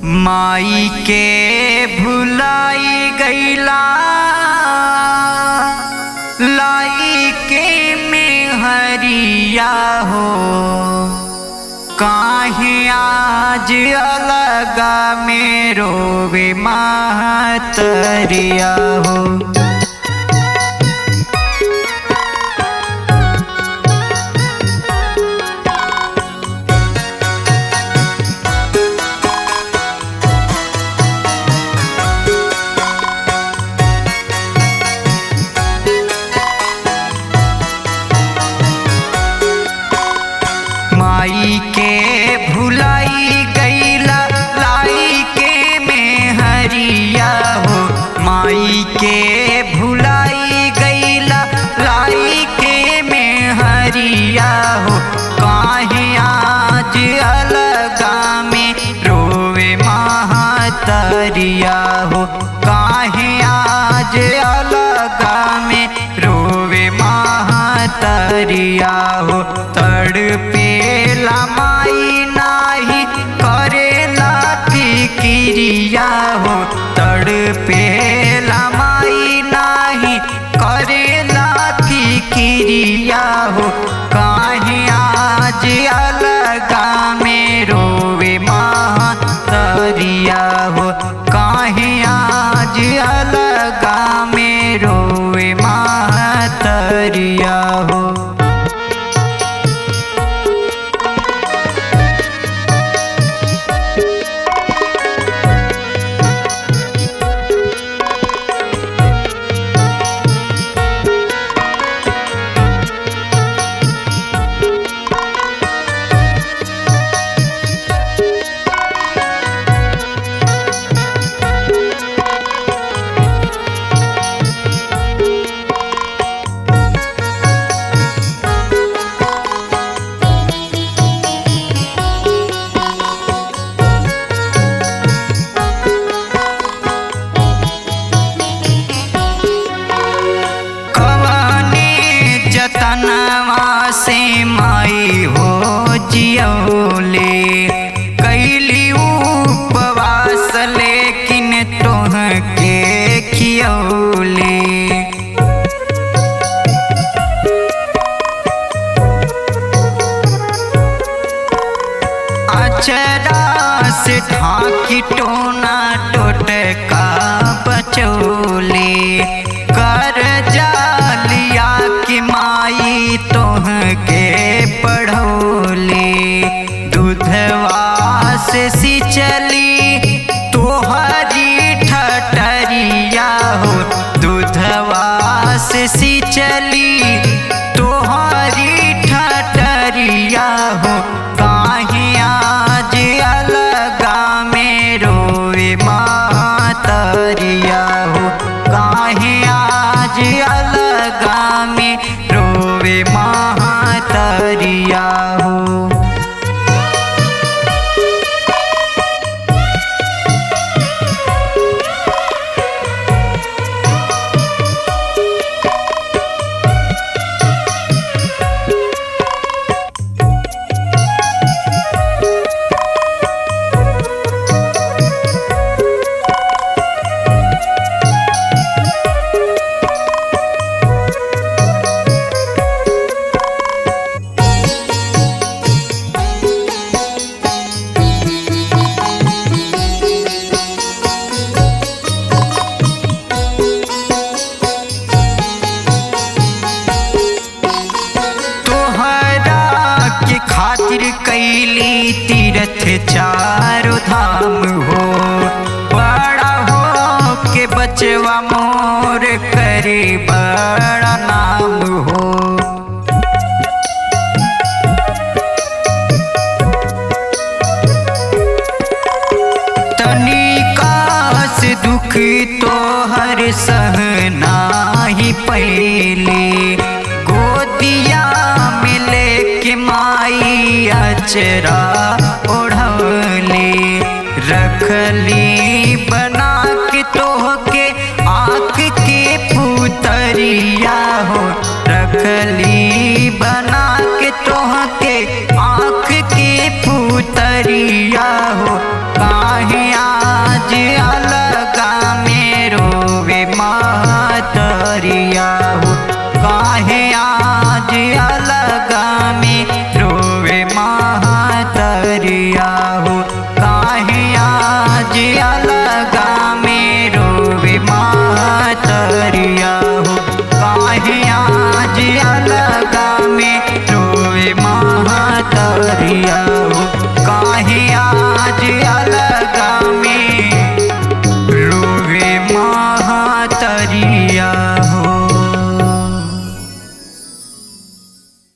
माई के भुलाई गईला लाई के में हरिया हो। काहे आज अलगा में रोवे महतरिया हो। माई के भुलाई गईला लाई के में हरिया हो। माई के भुलाई गईला लाई के में हरिया हो। काहे आज अलगा में रोवे महतरिया हो। काहे आज अलगा में रोवे महतरिया हो। तड़पेला माई नाही करेला फिकिरिया हो। तड़पेला माई नाही करेला फिकिरिया हो। काहे आज अलगा में रोवे महतरिया हो। काहे आज अलगा में रोवे महतरिया हो। तनवा से माई हो जियौले कैली उपवास लेकिन तोहके खियौले। अचरा से ढाकी टोना टोटका बचौले। कर जालिया कि माई तोहके पढ़ौले। दूधवा से सिंचली तोहरी ठठरिया हो। दूधवा से सिंचली तोहरी ठठरिया हो। काहे आज अलगा में रोवे महतरिया हो। काहे आज अलगा में रोवे महतरिया हो। खातिर कैली तीर्थ चारों धाम हो। बड़ा हो के बचवा मोर करे बड़ा नाम हो। तनिका से दुख तो हर सहना ही पहले। गोदिया में लेके माई अचरा ओढ़ौले। रखली बना के तोहके आँख के पुतरिया हो। रखली बना के तोहके आँख के पुतरिया हो। काहे लगा